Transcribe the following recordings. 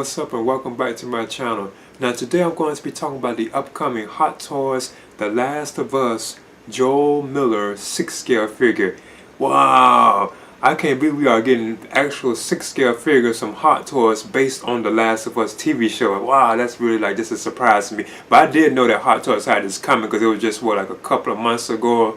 what's up and welcome back to my channel. Now today I'm going to be talking about the upcoming Hot Toys The Last of Us Joel Miller 6-scale figure. Wow! I can't believe we are getting actual 6-scale figures from Hot Toys based on The Last of Us TV show. Wow, that's really like just a surprise to me. But I did know that Hot Toys had this coming because it was just like a couple of months ago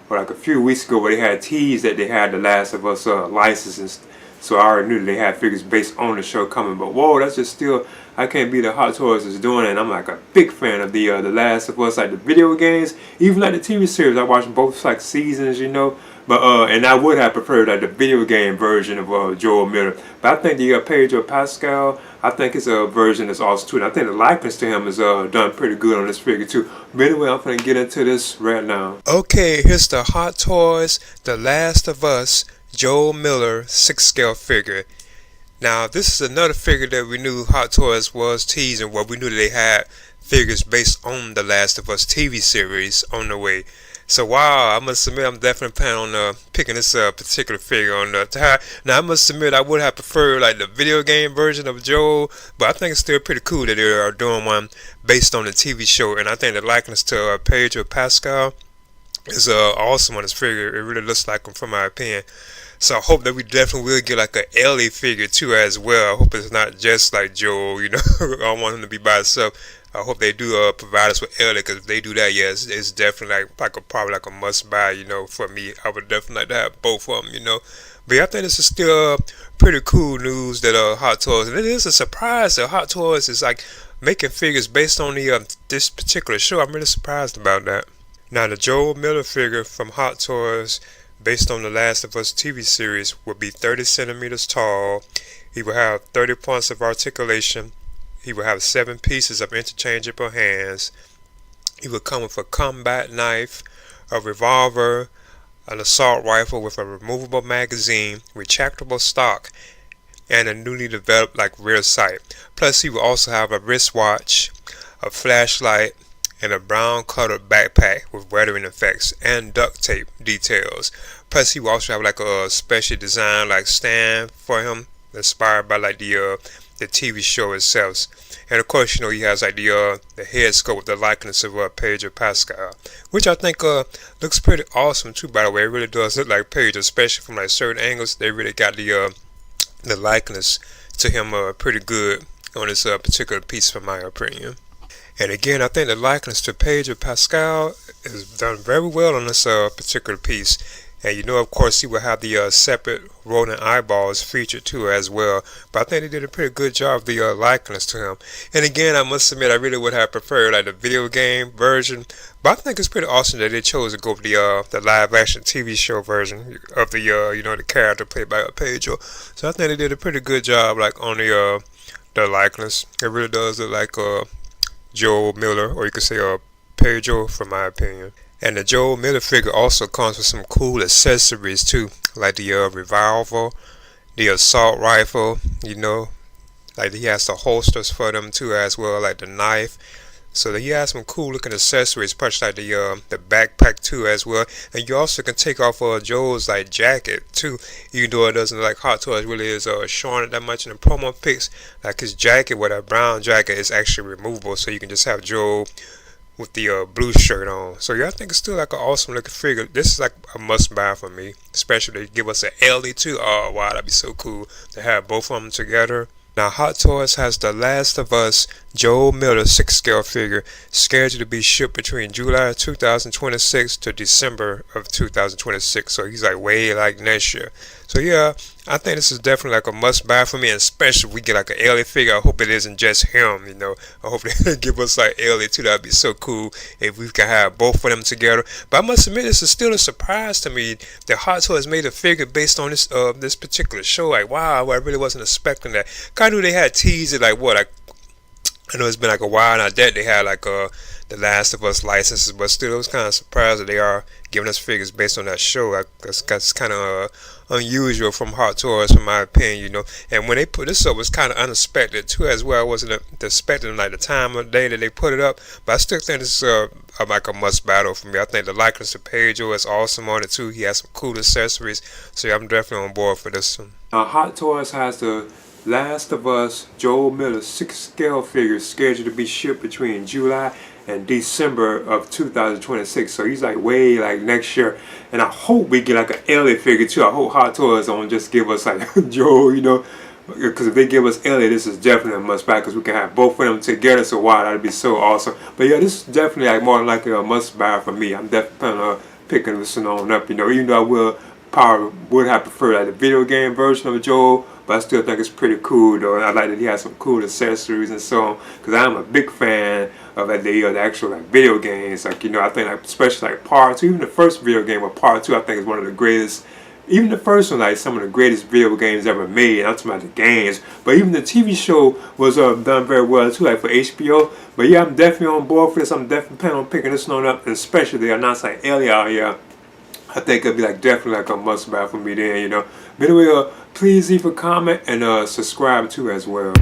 or like a few weeks ago where they had teased that they had The Last of Us licenses. So I already knew they had figures based on the show coming. But whoa, that's just still, I can't believe that Hot Toys is doing it. And I'm like a big fan of the Last of Us, like the video games, even like the TV series. I watched both like seasons, you know. But and I would have preferred like the video game version of Joel Miller. But I think the Pedro Pascal, I think his version is awesome too. And I think the likeness to him is done pretty good on this figure too. But anyway, I'm gonna get into this right now. Okay, here's the Hot Toys The Last of Us Joel Miller 6-scale figure. Now this is another figure that we knew Hot Toys was teasing. Well, we knew that they had figures based on the Last of Us TV series on the way. So wow, I must admit I'm definitely planning on picking this particular figure on the Now I must admit I would have preferred like the video game version of Joel, but I think it's still pretty cool that they are doing one based on the TV show. And I think the likeness to Pedro Pascal is awesome on this figure. It really looks like him, from my opinion. So I hope that we definitely will get like a Ellie figure too as well. I hope it's not just like Joel, you know. I don't want him to be by himself. I hope they do provide us with Ellie, because if they do that, yeah, it's definitely probably like a must buy, you know, for me. I would definitely like to have both of them, you know. But yeah, I think this is still pretty cool news that Hot Toys, and it is a surprise that Hot Toys is like making figures based on the this particular show. I'm really surprised about that. Now the Joel Miller figure from Hot Toys, based on the Last of Us TV series, will be 30 centimeters tall. He will have 30 points of articulation. He will have 7 pieces of interchangeable hands. He will come with a combat knife, a revolver, an assault rifle with a removable magazine, retractable stock, and a newly developed like rear sight. Plus he will also have a wristwatch, a flashlight, and a brown colored backpack with weathering effects and duct tape details. Plus he will also have like a special design like stand for him, inspired by like the TV show itself. And of course, you know, he has like the head sculpt with the likeness of Pedro Pascal, which I think looks pretty awesome too, by the way. It really does look like Pedro, especially from like certain angles. They really got the likeness to him pretty good on this particular piece, from my opinion. And again, I think the likeness to Pedro Pascal is done very well on this particular piece. And you know, of course, he will have the separate rolling eyeballs featured too as well. But I think they did a pretty good job of the likeness to him. And again, I must admit, I really would have preferred like the video game version. But I think it's pretty awesome that they chose to go with the live action TV show version of the you know, the character played by Pedro. So I think they did a pretty good job like on the likeness. It really does look like Joel Miller, or you could say Pedro, from my opinion. And the Joel Miller figure also comes with some cool accessories too, like the revolver, the assault rifle, you know, like he has the holsters for them too as well, like the knife. So he has some cool looking accessories, much like the backpack too as well. And you also can take off Joel's like jacket too, even though it doesn't like Hot Toys really is showing it that much in the promo pics. Like his jacket, with that brown jacket, is actually removable, so you can just have Joel with the blue shirt on. So yeah, I think it's still like an awesome looking figure. This is like a must buy for me, especially if they give us an Ellie too. Oh wow, that'd be so cool to have both of them together. Now Hot Toys has the Last of Us Joel Miller 6-scale figure scheduled to be shipped between July 2026 to December of 2026. So he's like way like next year. So yeah, I think this is definitely like a must buy for me, and especially if we get like an Ellie figure. I hope it isn't just him, you know. I hope they give us like Ellie too. That'd be so cool if we can have both of them together. But I must admit, this is still a surprise to me that Hot Toys made a figure based on this this particular show. Like wow, I really wasn't expecting that. Kind of they had teased it like what, like I know it's been like a while now that they had like the Last of Us licenses, but still, it was kind of surprised that they are giving us figures based on that show. That's kind of unusual from Hot Toys, in my opinion, you know. And when they put this up, it was kind of unexpected too, as well. I wasn't expecting like the time of day that they put it up, but I still think this is like a must battle for me. I think the likeness to Pedro is awesome on it too. He has some cool accessories, so yeah, I'm definitely on board for this one. Hot Toys has the Last of Us Joel Miller 6-scale figure scheduled to be shipped between July and December of 2026. So he's like way like next year. And I hope we get like an Elliot figure too. I hope Hot Toys don't just give us like Joel, you know. Because if they give us Elliot, this is definitely a must buy because we can have both of them together. So wow, that'd be so awesome. But yeah, this is definitely like more like a must buy for me. I'm definitely planning on picking this one on up, you know, even though I would have preferred like the video game version of Joel, but I still think it's pretty cool though. And I like that he has some cool accessories and so on, because I'm a big fan of the actual like video games. Like, you know, I think like especially like Part 2, even the first video game of Part 2, I think is one of the greatest. Even the first one, like some of the greatest video games ever made. I'm talking about the games, but even the TV show was done very well too, like for HBO. But yeah, I'm definitely on board for this. I'm definitely planning on picking this one up, and especially they announced like Elliot out here. I think it'll be like definitely like a must buy for me then, you know. But anyway, please leave a comment and subscribe too as well.